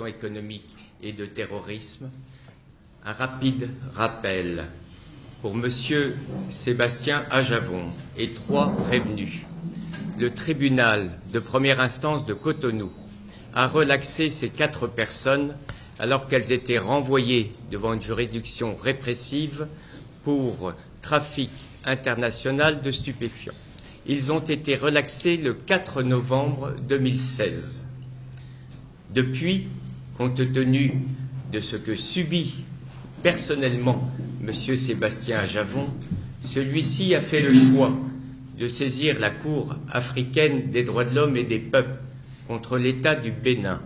économique et de terrorisme. Un rapide rappel pour Monsieur Sébastien Ajavon et 3 prévenus. Le tribunal de première instance de Cotonou a relaxé ces 4 personnes alors qu'elles étaient renvoyées devant une juridiction répressive pour trafic international de stupéfiants. Ils ont été relaxés le 4 novembre 2016. Depuis, compte tenu de ce que subit personnellement M. Sébastien Ajavon, celui-ci a fait le choix de saisir la Cour africaine des droits de l'homme et des peuples contre l'État du Bénin.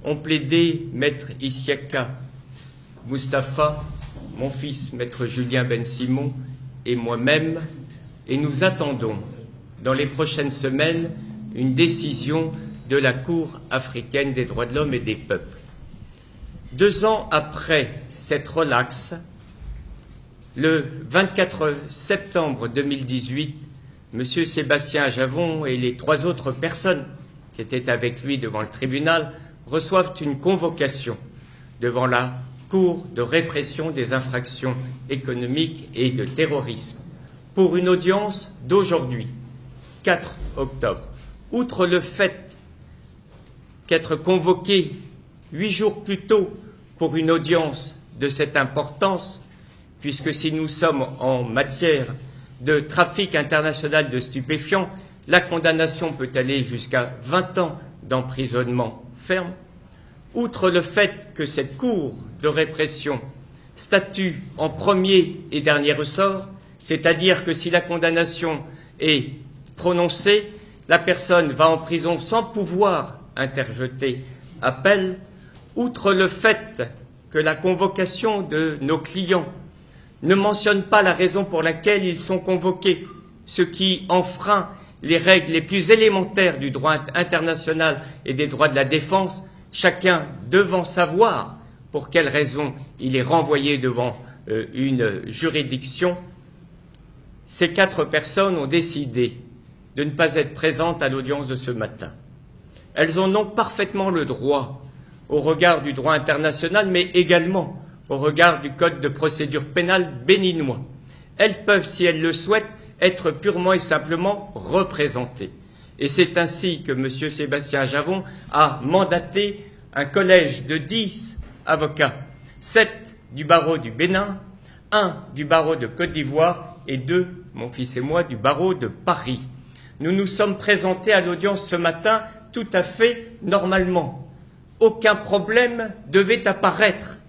Ont plaidé Maître Isiaka Moustapha, mon fils Maître Julien Ben Simon et moi-même, et nous attendons dans les prochaines semaines une décision de la Cour africaine des droits de l'homme et des peuples. 2 ans après cette relaxe, le 24 septembre 2018, M. Sébastien Ajavon et les 3 autres personnes qui étaient avec lui devant le tribunal reçoivent une convocation devant la Cour de répression des infractions économiques et de terrorisme pour une audience d'aujourd'hui, 4 octobre. Outre le fait qu'être convoqué 8 jours plus tôt pour une audience de cette importance, puisque si nous sommes en matière de trafic international de stupéfiants, la condamnation peut aller jusqu'à 20 ans d'emprisonnement ferme. Outre le fait que cette Cour de répression statue en premier et dernier ressort, c'est-à-dire que si la condamnation est prononcée, la personne va en prison sans pouvoir interjeter appel. Outre le fait que la convocation de nos clients ne mentionne pas la raison pour laquelle ils sont convoqués, ce qui enfreint les règles les plus élémentaires du droit international et des droits de la défense, chacun devant savoir pour quelle raison il est renvoyé devant une juridiction, ces 4 personnes ont décidé de ne pas être présentes à l'audience de ce matin. Elles en ont parfaitement le droit au regard du droit international, mais également au regard du Code de procédure pénale béninois. Elles peuvent, si elles le souhaitent, être purement et simplement représentées. Et c'est ainsi que M. Sébastien Ajavon a mandaté un collège de 10 avocats, 7 du barreau du Bénin, 1 du barreau de Côte d'Ivoire et 2, mon fils et moi, du barreau de Paris. Nous nous sommes présentés à l'audience ce matin tout à fait normalement. Aucun problème devait apparaître.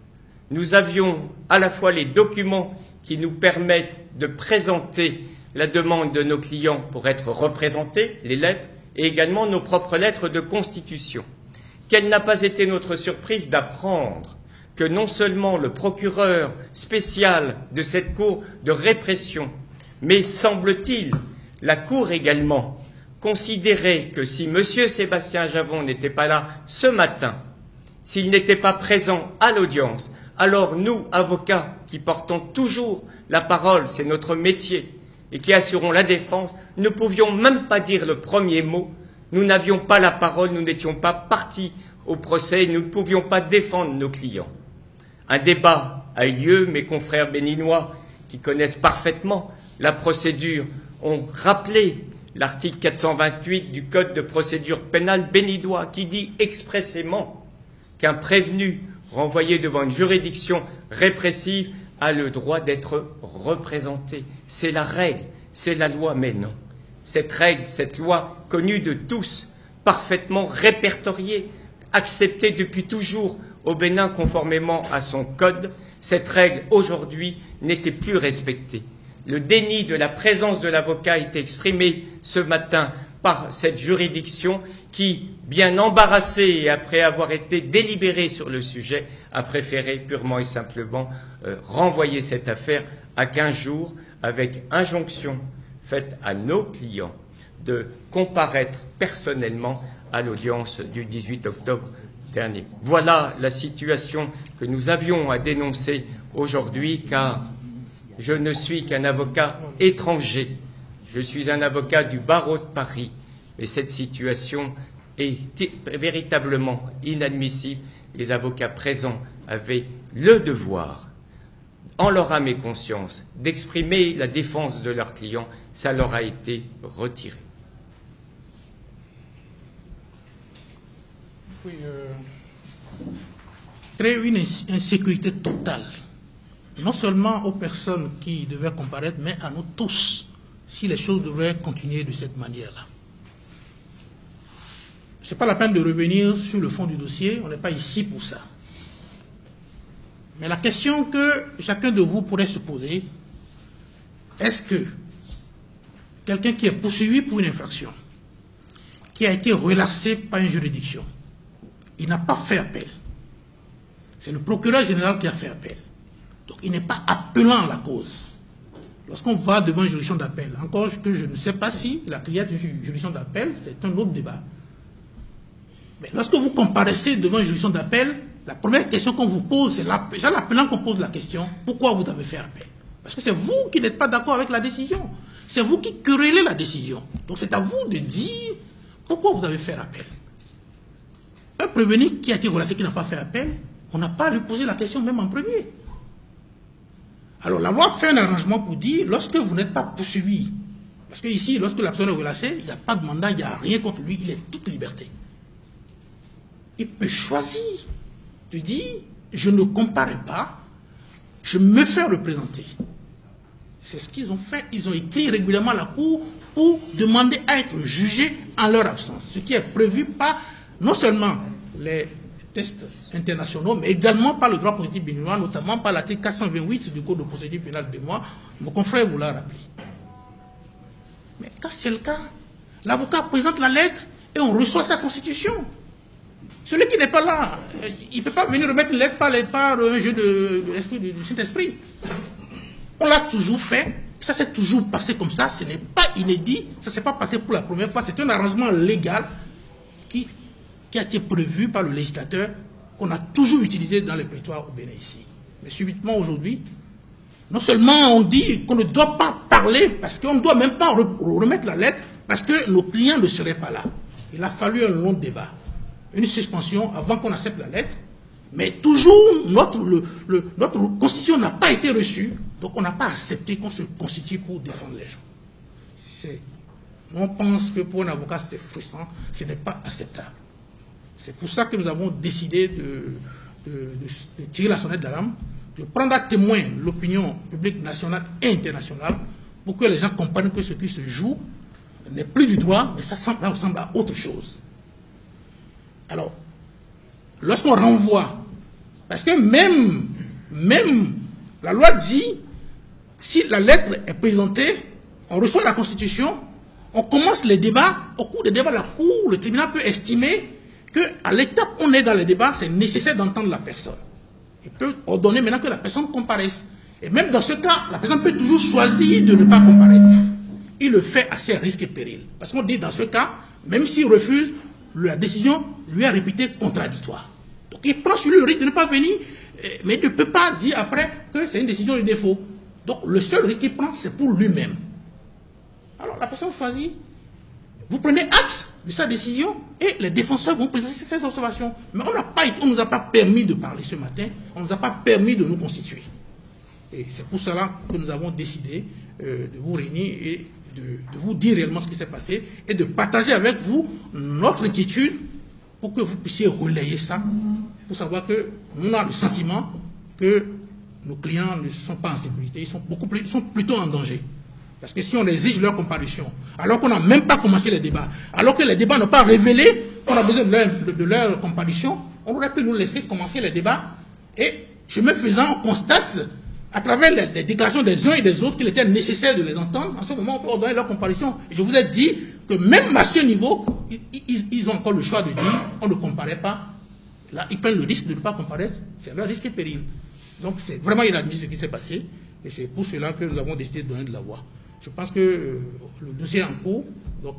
Nous avions à la fois les documents qui nous permettent de présenter la demande de nos clients pour être représentés, les lettres, et également nos propres lettres de constitution. Quelle n'a pas été notre surprise d'apprendre que non seulement le procureur spécial de cette Cour de répression, mais semble-t-il la Cour également, considérait que si M. Sébastien Ajavon n'était pas là ce matin, s'il n'était pas présent à l'audience, alors nous, avocats, qui portons toujours la parole, c'est notre métier, et qui assurons la défense, ne pouvions même pas dire le premier mot. Nous n'avions pas la parole, nous n'étions pas partis au procès, nous ne pouvions pas défendre nos clients. Un débat a eu lieu, mes confrères béninois, qui connaissent parfaitement la procédure, ont rappelé l'article 428 du Code de procédure pénale béninois, qui dit expressément qu'un prévenu renvoyé devant une juridiction répressive a le droit d'être représenté. C'est la règle, c'est la loi, mais non. Cette règle, cette loi connue de tous, parfaitement répertoriée, acceptée depuis toujours au Bénin conformément à son code, cette règle aujourd'hui n'était plus respectée. Le déni de la présence de l'avocat a été exprimé ce matin par cette juridiction qui, bien embarrassée et après avoir été délibérée sur le sujet, a préféré purement et simplement renvoyer cette affaire à 15 jours avec injonction faite à nos clients de comparaître personnellement à l'audience du 18 octobre dernier. Voilà la situation que nous avions à dénoncer aujourd'hui, car je ne suis qu'un avocat étranger. Je suis un avocat du barreau de Paris. Mais cette situation est véritablement inadmissible les avocats présents avaient le devoir, en leur âme et conscience, d'exprimer la défense de leurs clients, ça leur a été retiré. Oui, créer une insécurité totale, non seulement aux personnes qui devaient comparaître, mais à nous tous, si les choses devraient continuer de cette manière-là. Ce n'est pas la peine de revenir sur le fond du dossier, on n'est pas ici pour ça. Mais la question que chacun de vous pourrait se poser, est-ce que quelqu'un qui est poursuivi pour une infraction, qui a été relâché par une juridiction, il n'a pas fait appel. C'est le procureur général qui a fait appel. Donc il n'est pas appelant la cause. Lorsqu'on va devant une juridiction d'appel, encore que je ne sais pas si la cliente est une juridiction d'appel, c'est un autre débat. Mais lorsque vous comparaissez devant une juridiction d'appel, la première question qu'on vous pose, c'est l'appelant qu'on pose la question, pourquoi vous avez fait appel? Parce que c'est vous qui n'êtes pas d'accord avec la décision. C'est vous qui querellez la décision. Donc c'est à vous de dire pourquoi vous avez fait appel. Un prévenu qui a été relâché, qui n'a pas fait appel, on n'a pas à lui poser la question même en premier. Alors la loi fait un arrangement pour dire, lorsque vous n'êtes pas poursuivi, parce que ici, lorsque la personne est relâchée, il n'y a pas de mandat, il n'y a rien contre lui, il est toute liberté. Il peut choisir de dire, je ne comparais pas, je me fais représenter. C'est ce qu'ils ont fait. Ils ont écrit régulièrement à la Cour pour demander à être jugés en leur absence. Ce qui est prévu par non seulement les tests internationaux, mais également par le droit positif béninois, notamment par l'article 428 du Code de procédure pénale béninois. Mon confrère vous l'a rappelé. Mais quand c'est le cas, l'avocat présente la lettre et on reçoit sa constitution. Celui qui n'est pas là, il ne peut pas venir remettre une lettre par un jeu de du Saint-Esprit. On l'a toujours fait, ça s'est toujours passé comme ça, ce n'est pas inédit, ça ne s'est pas passé pour la première fois, c'est un arrangement légal qui a été prévu par le législateur, qu'on a toujours utilisé dans les prétoires au Bénin ici. Mais subitement aujourd'hui, non seulement on dit qu'on ne doit pas parler, parce qu'on ne doit même pas remettre la lettre, parce que nos clients ne seraient pas là. Il a fallu un long débat, une suspension avant qu'on accepte la lettre, mais toujours notre constitution n'a pas été reçue, donc on n'a pas accepté qu'on se constitue pour défendre les gens. On pense que pour un avocat c'est frustrant, ce n'est pas acceptable. C'est pour ça que nous avons décidé de tirer la sonnette d'alarme, de prendre à témoin l'opinion publique nationale et internationale pour que les gens comprennent que ce qui se joue n'est plus du droit, mais ça ressemble à autre chose. Alors, lorsqu'on renvoie, parce que même la loi dit, si la lettre est présentée, on reçoit la Constitution, on commence les débats, au cours des débats, la Cour, le tribunal peut estimer qu'à l'étape où on est dans les débats, c'est nécessaire d'entendre la personne. Il peut ordonner maintenant que la personne comparaisse. Et même dans ce cas, la personne peut toujours choisir de ne pas comparaître. Il le fait à ses risques et périls. Parce qu'on dit dans ce cas, même s'il refuse, la décision lui est réputée contradictoire. Donc il prend sur lui le risque de ne pas venir, mais il ne peut pas dire après que c'est une décision de défaut. Donc le seul risque qu'il prend, c'est pour lui-même. Alors la personne choisit. Vous prenez acte de sa décision et les défenseurs vont présenter ces observations. Mais on ne nous a pas permis de parler ce matin, on ne nous a pas permis de nous constituer. Et c'est pour cela que nous avons décidé de vous réunir et de vous dire réellement ce qui s'est passé et de partager avec vous notre inquiétude pour que vous puissiez relayer ça, pour savoir que nous avons le sentiment que nos clients ne sont pas en sécurité, ils sont plutôt en danger. Parce que si on exige leur comparution, alors qu'on n'a même pas commencé les débats, alors que les débats n'ont pas révélé qu'on a besoin de leur comparution, on aurait pu nous laisser commencer les débats. Et chemin faisant, on constate, à travers les déclarations des uns et des autres, qu'il était nécessaire de les entendre. En ce moment, on peut ordonner leur comparution. Et je vous ai dit que même à ce niveau, ils ont encore le choix de dire on ne comparaît pas. Là, ils prennent le risque de ne pas comparaître. C'est leur risque et péril. Donc, c'est vraiment inadmissible ce qui s'est passé. Et c'est pour cela que nous avons décidé de donner de la voix. Je pense que le dossier est en cours, donc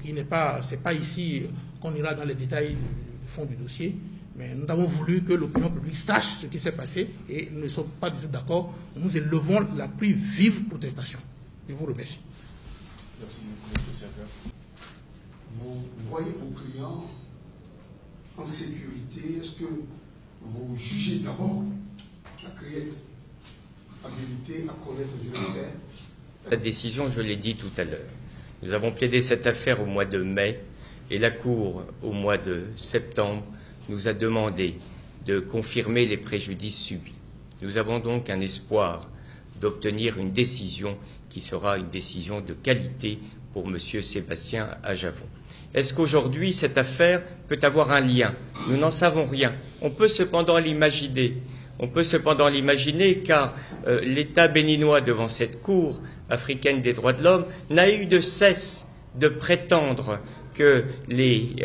c'est pas ici qu'on ira dans les détails du fond du dossier, mais nous avons voulu que l'opinion publique sache ce qui s'est passé et nous ne sommes pas du tout d'accord. Nous élevons la plus vive protestation. Je vous remercie. Merci beaucoup, M. Siaga. Vous voyez vos clients en sécurité? Est-ce que vous jugez d'abord la créette, habilité à connaître d'une affaire. La décision, je l'ai dit tout à l'heure. Nous avons plaidé cette affaire au mois de mai et la Cour, au mois de septembre, nous a demandé de confirmer les préjudices subis. Nous avons donc un espoir d'obtenir une décision qui sera une décision de qualité pour M. Sébastien Ajavon. Est-ce qu'aujourd'hui, cette affaire peut avoir un lien? Nous n'en savons rien. On peut cependant l'imaginer. Car l'État béninois, devant cette Cour africaine des droits de l'homme, n'a eu de cesse de prétendre que les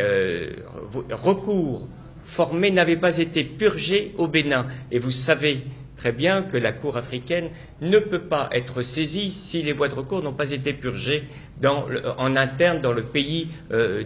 recours formés n'avaient pas été purgés au Bénin. Et vous savez très bien que la Cour africaine ne peut pas être saisie si les voies de recours n'ont pas été purgées en interne dans le pays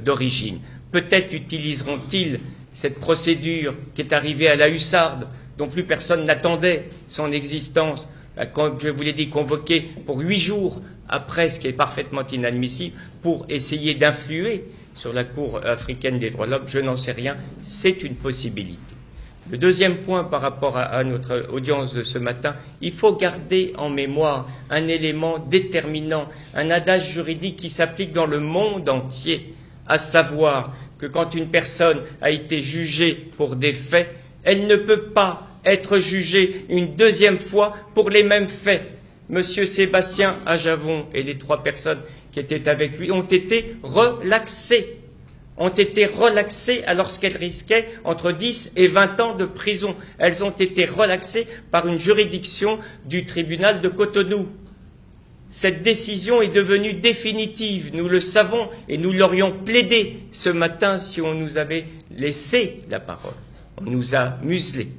d'origine. Peut-être utiliseront-ils cette procédure qui est arrivée à la hussarde, dont plus personne n'attendait son existence, comme je vous l'ai dit, convoquée pour 8 jours après, ce qui est parfaitement inadmissible, pour essayer d'influer sur la Cour africaine des droits de l'homme. Je n'en sais rien, c'est une possibilité. Le deuxième point par rapport à notre audience de ce matin, il faut garder en mémoire un élément déterminant, un adage juridique qui s'applique dans le monde entier, à savoir que quand une personne a été jugée pour des faits, elle ne peut pas être jugée une deuxième fois pour les mêmes faits. Monsieur Sébastien Ajavon et les 3 personnes qui étaient avec lui ont été relaxées alors qu'elles risquaient entre 10 et 20 ans de prison. Elles ont été relaxées par une juridiction du tribunal de Cotonou. Cette décision est devenue définitive, nous le savons, et nous l'aurions plaidé ce matin si on nous avait laissé la parole. On nous a muselés,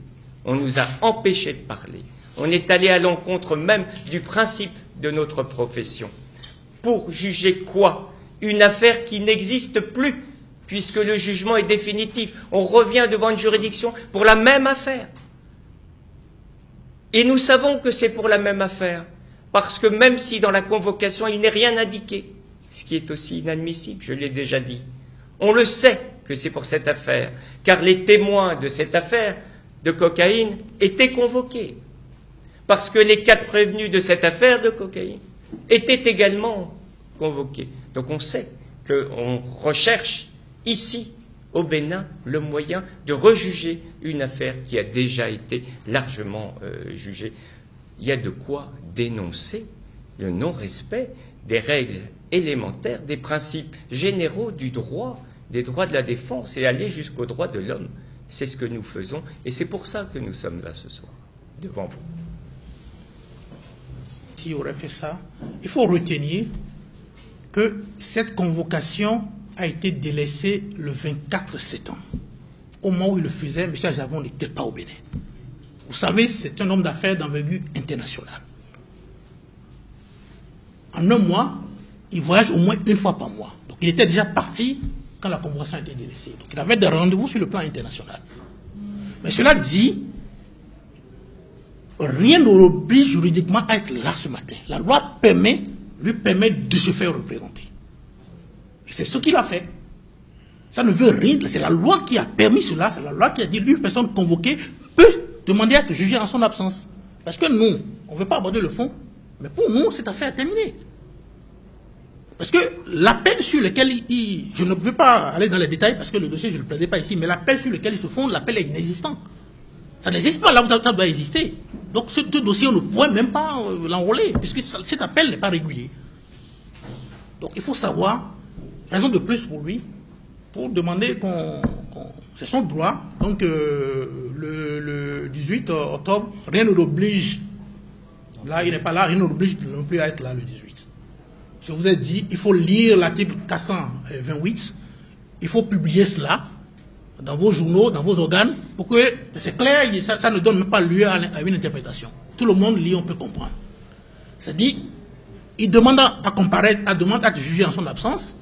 on nous a empêchés de parler. On est allé à l'encontre même du principe de notre profession. Pour juger quoi? Une affaire qui n'existe plus, puisque le jugement est définitif. On revient devant une juridiction pour la même affaire. Et nous savons que c'est pour la même affaire, parce que même si dans la convocation il n'est rien indiqué, ce qui est aussi inadmissible, je l'ai déjà dit, on le sait que c'est pour cette affaire, car les témoins de cette affaire de cocaïne étaient convoqués, parce que les 4 prévenus de cette affaire de cocaïne étaient également convoqués. Donc on sait qu'on recherche ici, au Bénin, le moyen de rejuger une affaire qui a déjà été largement jugée. Il y a de quoi dénoncer le non-respect des règles élémentaires, des principes généraux du droit, des droits de la défense et aller jusqu'aux droits de l'homme. C'est ce que nous faisons et c'est pour ça que nous sommes là ce soir, devant vous. S'il aurait fait ça, il faut retenir que cette convocation a été délaissée le 24 septembre. Au moment où il le faisait, M. Ajavon n'était pas au Bénin. Vous savez, c'est un homme d'affaires d'envergure internationale. En un mois, il voyage au moins 1 fois par mois. Donc il était déjà parti quand la convocation a été délaissée. Donc il avait des rendez-vous sur le plan international. Mais cela dit, rien ne l'oblige juridiquement à être là ce matin. La loi lui permet de se faire représenter. Et c'est ce qu'il a fait. Ça ne veut rien, c'est la loi qui a permis cela, c'est la loi qui a dit qu'une personne convoquée peut demander à être jugée en son absence. Parce que nous, on ne veut pas aborder le fond, mais pour nous, cette affaire est terminée. Parce que l'appel sur lequel je ne veux pas aller dans les détails parce que le dossier, je ne le plaidais pas ici, mais l'appel sur lequel il se fonde, l'appel est inexistant. Ça n'existe pas là où ça doit exister. Donc ce dossier, on ne pourrait même pas l'enrôler, puisque cet appel n'est pas régulier. Donc il faut savoir, raison de plus pour lui, pour demander c'est son droit. Donc le 18 octobre, rien ne l'oblige. Là, il n'est pas là, rien ne l'oblige non plus à être là le 18. Je vous ai dit, il faut lire l'article 428, il faut publier cela dans vos journaux, dans vos organes, pour que c'est clair, ça ne donne même pas lieu à une interprétation. Tout le monde lit, on peut comprendre. C'est-à-dire, il demande à comparaître, demande à être jugé en son absence.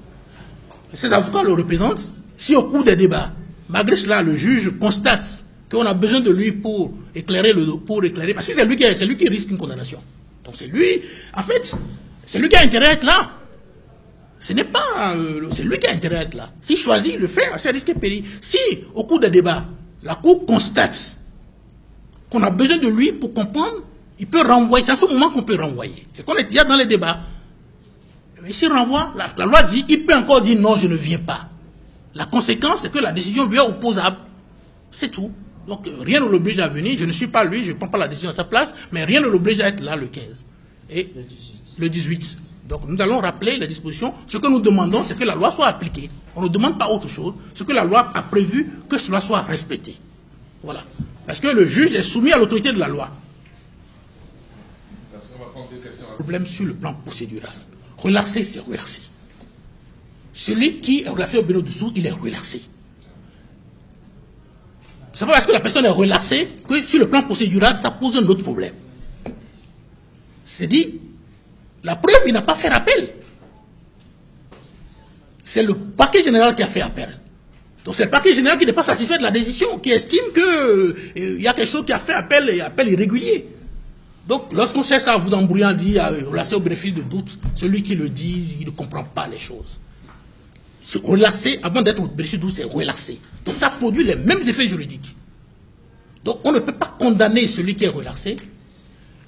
Cet avocat le représente. Si au cours des débats, malgré cela, le juge constate qu'on a besoin de lui pour éclairer, parce que c'est lui qui risque une condamnation. Donc c'est lui, en fait, c'est lui qui a intérêt à être là. Ce n'est pas... c'est lui qui a intérêt à être là. S'il choisit, il le fait, c'est risque et péril. Si, au cours des débats, la Cour constate qu'on a besoin de lui pour comprendre, il peut renvoyer. C'est à ce moment qu'on peut renvoyer. C'est qu'on est déjà dans les débats. Mais s'il renvoie, la loi dit, il peut encore dire non, je ne viens pas. La conséquence, c'est que la décision lui est opposable. C'est tout. Donc rien ne l'oblige à venir. Je ne suis pas lui, je ne prends pas la décision à sa place, mais rien ne l'oblige à être là le 15. Et le 18. Donc nous allons rappeler les dispositions. Ce que nous demandons, c'est que la loi soit appliquée. On ne demande pas autre chose. Ce que la loi a prévu, que cela soit respecté. Voilà. Parce que le juge est soumis à l'autorité de la loi. Merci, on va prendre 2 questions. Problème sur le plan procédural. Relaxé, c'est relaxé. Celui qui est relaxé au Bénin-Dessous, il est relaxé. C'est pas parce que la personne est relaxée que sur le plan procédural, ça pose un autre problème. C'est dit, la preuve, il n'a pas fait appel. C'est le parquet général qui a fait appel. Donc c'est le parquet général qui n'est pas satisfait de la décision, qui estime qu'il y a quelque chose qui a fait appel et appel irrégulier. Donc lorsqu'on cherche à vous embrouiller, on dit relaxé au bénéfice de doute, celui qui le dit, il ne comprend pas les choses. Se relaxer, avant d'être au bénéfice de doute, c'est relaxer. Donc ça produit les mêmes effets juridiques. Donc on ne peut pas condamner celui qui est relaxé,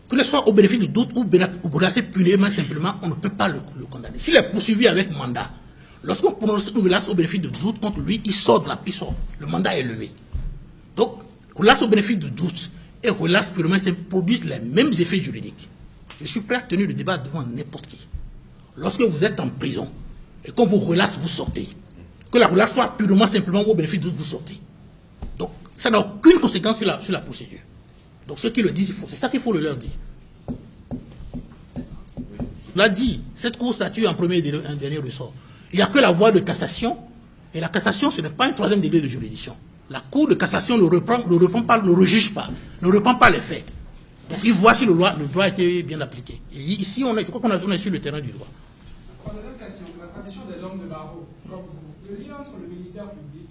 que ce soit au bénéfice de doute ou relaxé purement simplement, on ne peut pas le condamner. S'il est poursuivi avec mandat, lorsqu'on prononce une relaxe au bénéfice de doute contre lui, il sort de la prison. Le mandat est levé. Donc, relaxe au bénéfice de doute et relaxe purement simplement produisent les mêmes effets juridiques. Je suis prêt à tenir le débat devant n'importe qui. Lorsque vous êtes en prison et qu'on vous relaxe, vous sortez. Que la relaxe soit purement simplement au bénéfice de doute, vous sortez. Donc, ça n'a aucune conséquence sur la procédure. Donc, ceux qui le disent, c'est ça qu'il faut le leur dire. On l'a dit, cette cour statue en premier et en dernier ressort. Il n'y a que la voie de cassation, et la cassation, ce n'est pas un 3e degré de juridiction. La cour de cassation ne rejuge pas, ne reprend pas les faits. Donc il voit si le droit a été bien appliqué. Et ici, je crois qu'on est sur le terrain du droit. Deuxième question, la tradition des hommes de barreau, comme vous, le lien entre le ministère public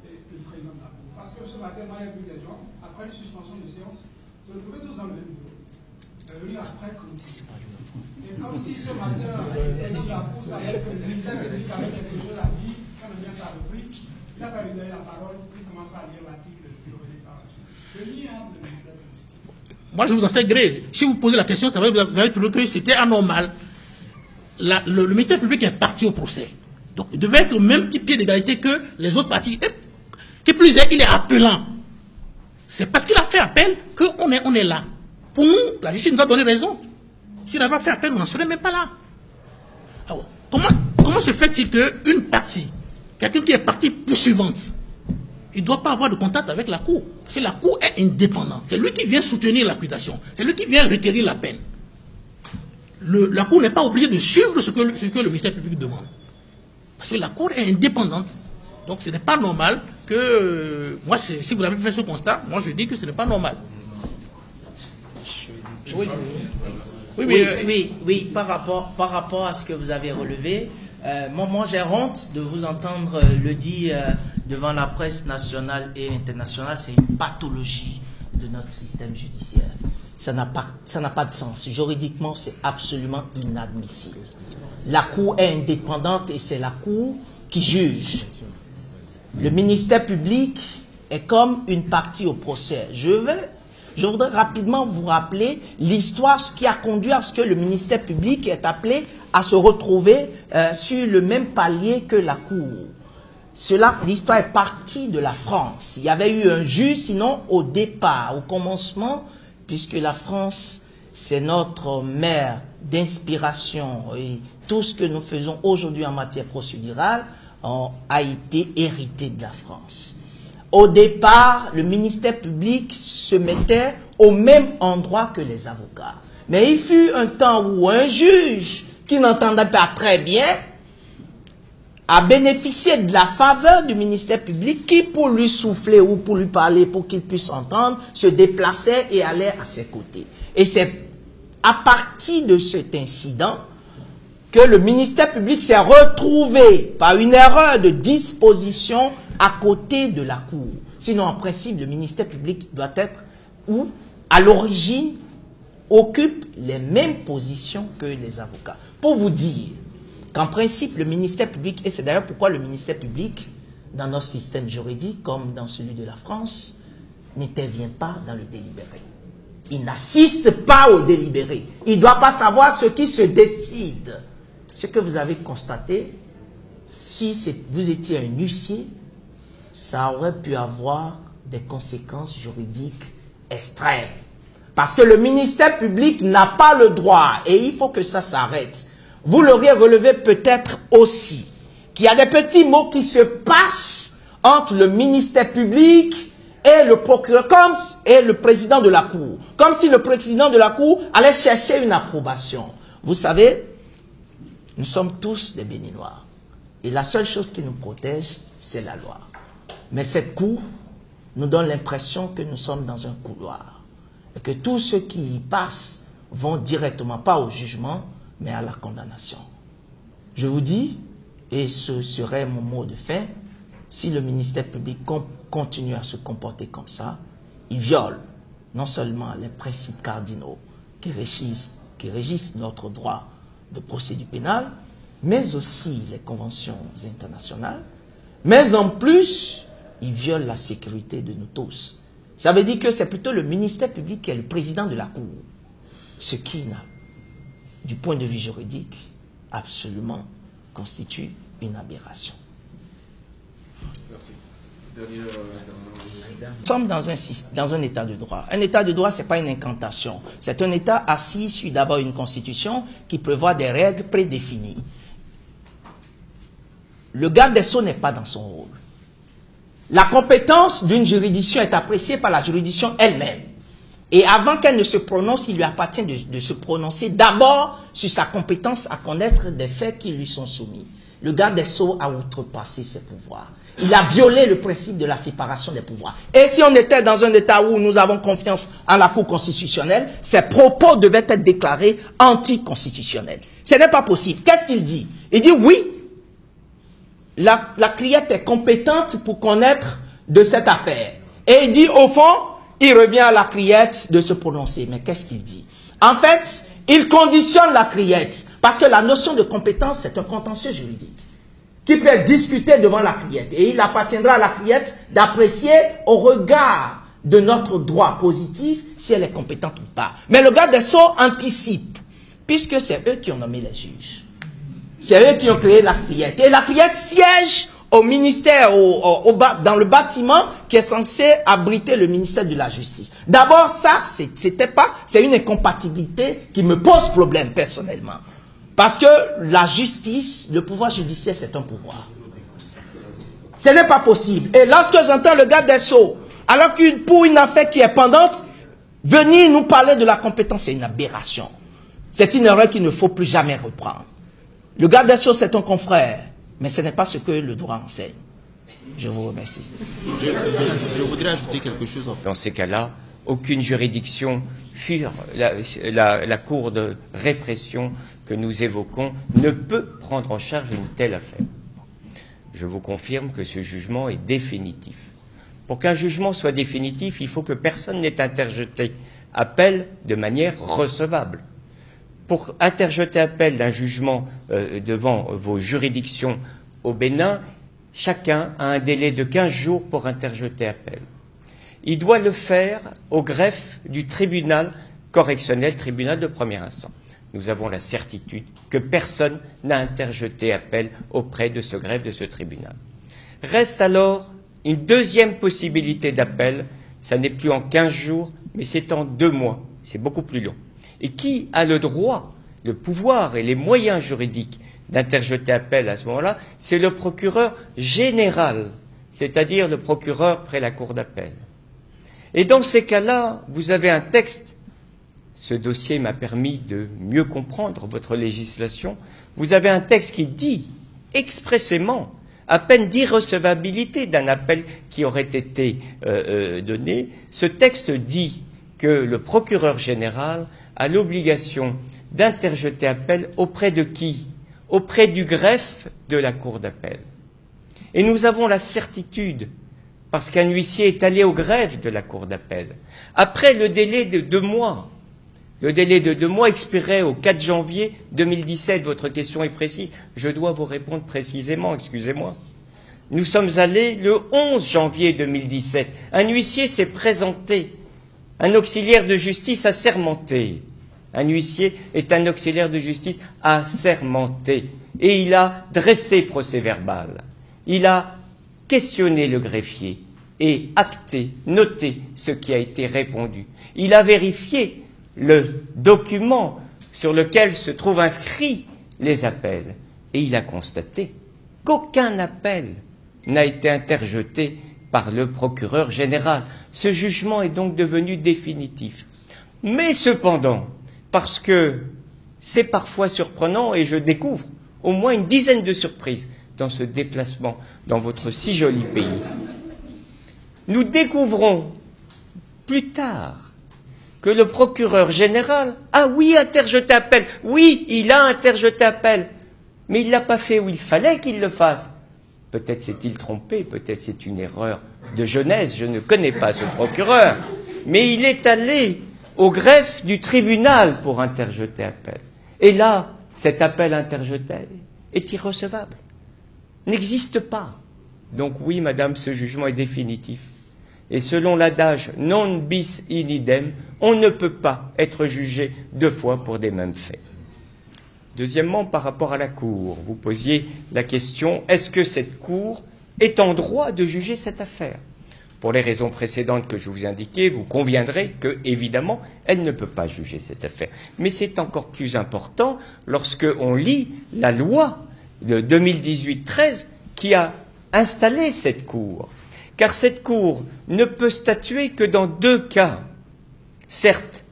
et le président de la Cour. Parce que ce matin, moi, il y a eu des gens, après une suspension de séance, se retrouvaient tous dans le même bureau. Venir après comme et comme si ce matin, le président de la Cour savait que le ministère public avait quelque chose à dire, quand le lien s'est repris, il n'a pas lui donné la parole, il commence par lire l'article du départ. Le lien entre le ministère public. Moi, je vous en sais gré. Si vous posez la question, ça va, vous avez trouvé que c'était anormal. Le ministère public est parti au procès. Donc, il devait être au même pied d'égalité que les autres parties. Qui plus est, il est appelant. C'est parce qu'il a fait appel qu'on est là. Pour nous, la justice nous a donné raison. S'il n'avait pas fait appel, on n'en serait même pas là. Alors, comment se fait-il qu'une partie, quelqu'un qui est partie poursuivante, il ne doit pas avoir de contact avec la Cour? Parce que la Cour est indépendante. C'est lui qui vient soutenir l'accusation. C'est lui qui vient requérir la peine. La Cour n'est pas obligée de suivre ce que le ministère public demande. Parce que la Cour est indépendante. Donc ce n'est pas normal que... moi, si vous avez fait ce constat, moi je dis que ce n'est pas normal. Oui, par rapport à ce que vous avez relevé, moi j'ai honte de vous entendre le dire devant la presse nationale et internationale. C'est une pathologie de notre système judiciaire. Ça n'a pas de sens. Juridiquement, c'est absolument inadmissible. La Cour est indépendante et c'est la Cour qui juge. Le ministère public est comme une partie au procès. Je voudrais rapidement vous rappeler l'histoire, ce qui a conduit à ce que le ministère public est appelé à se retrouver sur le même palier que la Cour. L'histoire est partie de la France. Il y avait eu un juge, sinon au départ, au commencement, puisque la France, c'est notre mère d'inspiration et tout ce que nous faisons aujourd'hui en matière procédurale a été hérité de la France. Au départ, le ministère public se mettait au même endroit que les avocats. Mais il fut un temps où un juge qui n'entendait pas très bien a bénéficié de la faveur du ministère public qui, pour lui souffler ou pour lui parler, pour qu'il puisse entendre, se déplaçait et allait à ses côtés. Et c'est à partir de cet incident que le ministère public s'est retrouvé par une erreur de disposition à côté de la Cour. Sinon, en principe, le ministère public doit être où, à l'origine, occupe les mêmes positions que les avocats. Pour vous dire qu'en principe, le ministère public, et c'est d'ailleurs pourquoi le ministère public, dans notre système juridique, comme dans celui de la France, n'intervient pas dans le délibéré. Il n'assiste pas au délibéré. Il ne doit pas savoir ce qui se décide. Ce que vous avez constaté, si vous étiez un huissier, ça aurait pu avoir des conséquences juridiques extrêmes. Parce que le ministère public n'a pas le droit, et il faut que ça s'arrête. Vous l'auriez relevé peut-être aussi, qu'il y a des petits mots qui se passent entre le ministère public et le procureur, et le président de la Cour. Comme si le président de la Cour allait chercher une approbation. Vous savez, nous sommes tous des Béninois. Et la seule chose qui nous protège, c'est la loi. Mais cette Cour nous donne l'impression que nous sommes dans un couloir. Et que tous ceux qui y passent vont directement, pas au jugement, mais à la condamnation. Je vous dis, et ce serait mon mot de fin, si le ministère public continue à se comporter comme ça, il viole non seulement les principes cardinaux qui régissent notre droit de procédure pénale, mais aussi les conventions internationales, mais en plus, il viole la sécurité de nous tous. Ça veut dire que c'est plutôt le ministère public qui est le président de la Cour, ce qui, du point de vue juridique, absolument constitue une aberration. Merci. Nous sommes dans un état de droit. Un état de droit, ce n'est pas une incantation. C'est un état assis sur d'abord une constitution qui prévoit des règles prédéfinies. Le garde des Sceaux n'est pas dans son rôle. La compétence d'une juridiction est appréciée par la juridiction elle-même. Et avant qu'elle ne se prononce, il lui appartient de se prononcer d'abord sur sa compétence à connaître des faits qui lui sont soumis. Le garde des Sceaux a outrepassé ses pouvoirs. Il a violé le principe de la séparation des pouvoirs. Et si on était dans un état où nous avons confiance en la Cour constitutionnelle, ses propos devaient être déclarés anticonstitutionnels. Ce n'est pas possible. Qu'est-ce qu'il dit? Il dit oui, la criette est compétente pour connaître de cette affaire. Et il dit, au fond, il revient à la criette de se prononcer. Mais qu'est-ce qu'il dit? En fait, il conditionne la criette. Parce que la notion de compétence, c'est un contentieux juridique qui peut être discuté devant la criette. Et il appartiendra à la criette d'apprécier au regard de notre droit positif si elle est compétente ou pas. Mais le garde des Sceaux anticipe, puisque c'est eux qui ont nommé les juges. C'est eux qui ont créé la criette. Et la criette siège au ministère, dans le bâtiment qui est censé abriter le ministère de la Justice. D'abord, ça, c'est une incompatibilité qui me pose problème personnellement. Parce que la justice, le pouvoir judiciaire, c'est un pouvoir. Ce n'est pas possible. Et lorsque j'entends le garde des Sceaux, alors que pour une affaire qui est pendante, venir nous parler de la compétence, c'est une aberration. C'est une erreur qu'il ne faut plus jamais reprendre. Le garde des Sceaux, c'est un confrère, mais ce n'est pas ce que le droit enseigne. Je vous remercie. Je voudrais ajouter quelque chose. Dans ces cas-là, aucune juridiction, fuir la cour de répression que nous évoquons, ne peut prendre en charge une telle affaire. Je vous confirme que ce jugement est définitif. Pour qu'un jugement soit définitif, il faut que personne n'ait interjeté appel de manière recevable. Pour interjeter appel d'un jugement devant vos juridictions au Bénin, chacun a un délai de 15 jours pour interjeter appel. Il doit le faire au greffe du tribunal correctionnel, tribunal de première instance. Nous avons la certitude que personne n'a interjeté appel auprès de ce greffe de ce tribunal. Reste alors une deuxième possibilité d'appel, ça n'est plus en 15 jours, mais c'est en 2 mois, c'est beaucoup plus long. Et qui a le droit, le pouvoir et les moyens juridiques d'interjeter appel à ce moment-là? C'est le procureur général, c'est-à-dire le procureur près la cour d'appel. Et dans ces cas-là, vous avez un texte. Ce dossier m'a permis de mieux comprendre votre législation. Vous avez un texte qui dit expressément, à peine d'irrecevabilité d'un appel qui aurait été donné, ce texte dit que le procureur général a l'obligation d'interjeter appel auprès de qui? Auprès du greffe de la cour d'appel. Et nous avons la certitude, parce qu'un huissier est allé au greffe de la cour d'appel, après le délai de 2 mois. Le délai de 2 mois expirait au 4 janvier 2017. Votre question est précise. Je dois vous répondre précisément, excusez-moi. Nous sommes allés le 11 janvier 2017. Un huissier s'est présenté, un auxiliaire de justice assermenté. Un huissier est un auxiliaire de justice assermenté. Et il a dressé procès-verbal. Il a questionné le greffier et acté, noté ce qui a été répondu. Il a vérifié le document sur lequel se trouvent inscrits les appels. Et il a constaté qu'aucun appel n'a été interjeté par le procureur général. Ce jugement est donc devenu définitif. Mais cependant, parce que c'est parfois surprenant et je découvre au moins une dizaine de surprises dans ce déplacement dans votre si joli pays, nous découvrons plus tard que le procureur général a, oui, interjeté appel. Oui, il a interjeté appel. Mais il ne l'a pas fait où il fallait qu'il le fasse. Peut-être s'est-il trompé, peut-être c'est une erreur de jeunesse, je ne connais pas ce procureur. Mais il est allé au greffe du tribunal pour interjeter appel. Et là, cet appel interjeté est irrecevable, n'existe pas. Donc oui, madame, ce jugement est définitif. Et selon l'adage non bis in idem, on ne peut pas être jugé deux fois pour des mêmes faits. Deuxièmement, par rapport à la Cour, vous posiez la question, est-ce que cette Cour est en droit de juger cette affaire ? Pour les raisons précédentes que je vous ai indiquées, vous conviendrez que, évidemment, elle ne peut pas juger cette affaire. Mais c'est encore plus important lorsqu'on lit la loi de 2018-13 qui a installé cette Cour. Car cette Cour ne peut statuer que dans deux cas. Certes,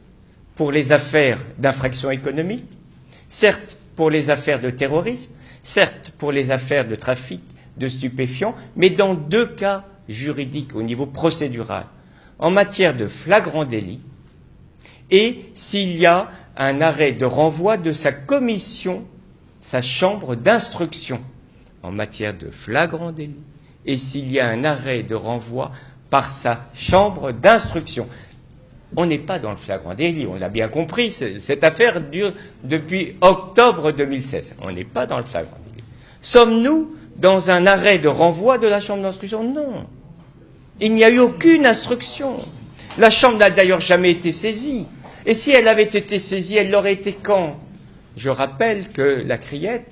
pour les affaires d'infraction économique, certes pour les affaires de terrorisme, certes pour les affaires de trafic de stupéfiants, mais dans deux cas juridiques au niveau procédural, en matière de flagrant délit et s'il y a un arrêt de renvoi de sa commission, sa chambre d'instruction, en matière de flagrant délit et s'il y a un arrêt de renvoi par sa chambre d'instruction. On n'est pas dans le flagrant délit, on l'a bien compris, cette affaire dure depuis octobre 2016. On n'est pas dans le flagrant délit. Sommes-nous dans un arrêt de renvoi de la chambre d'instruction ? Non. Il n'y a eu aucune instruction. La chambre n'a d'ailleurs jamais été saisie. Et si elle avait été saisie, elle l'aurait été quand ? Je rappelle que la criette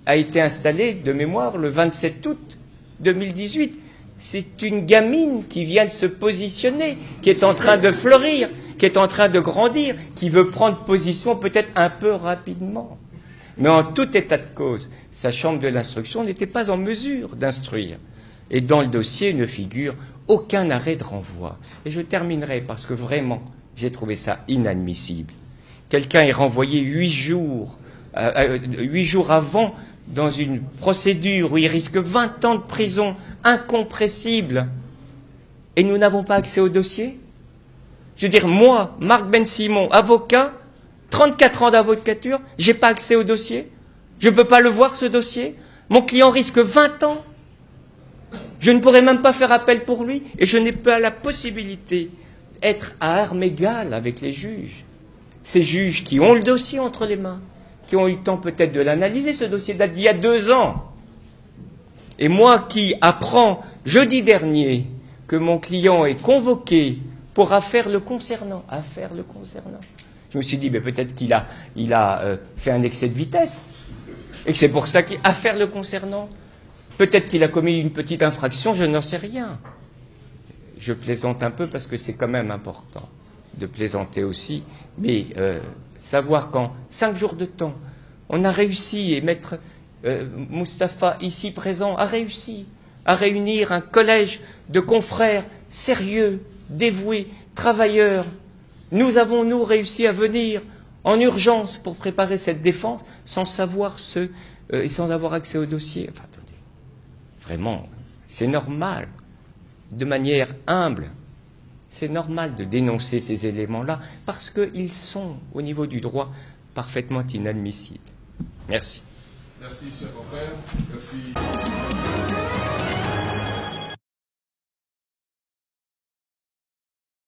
a été installée de mémoire le 27 août 2018. C'est une gamine qui vient de se positionner, qui est en train de fleurir, qui est en train de grandir, qui veut prendre position peut-être un peu rapidement. Mais en tout état de cause, sa chambre de l'instruction n'était pas en mesure d'instruire. Et dans le dossier ne figure aucun arrêt de renvoi. Et je terminerai parce que vraiment, j'ai trouvé ça inadmissible. Quelqu'un est renvoyé 8 jours avant dans une procédure où il risque 20 ans de prison incompressible et nous n'avons pas accès au dossier ? Je veux dire, moi, Marc Ben Simon, avocat, 34 ans d'avocature, j'ai pas accès au dossier ? Je ne peux pas le voir, ce dossier ? Mon client risque 20 ans ? Je ne pourrais même pas faire appel pour lui et je n'ai pas la possibilité d'être à armes égales avec les juges. Ces juges qui ont le dossier entre les mains, qui ont eu le temps peut-être de l'analyser, ce dossier date d'il y a 2 ans. Et moi qui apprends jeudi dernier que mon client est convoqué pour affaire le concernant, je me suis dit, mais peut-être qu'il a fait un excès de vitesse et que c'est pour ça qu'il affaire le concernant. Peut-être qu'il a commis une petite infraction, je n'en sais rien. Je plaisante un peu parce que c'est quand même important de plaisanter aussi, mais savoir qu'en 5 jours de temps, on a réussi, et maître Moustapha, ici présent, a réussi à réunir un collège de confrères sérieux, dévoués, travailleurs. Nous avons, nous, réussi à venir en urgence pour préparer cette défense sans savoir et sans avoir accès au dossier. Enfin, attendez, vraiment, c'est normal, de manière humble. C'est normal de dénoncer ces éléments-là parce qu'ils sont, au niveau du droit, parfaitement inadmissibles. Merci. Merci, cher confrère. Merci.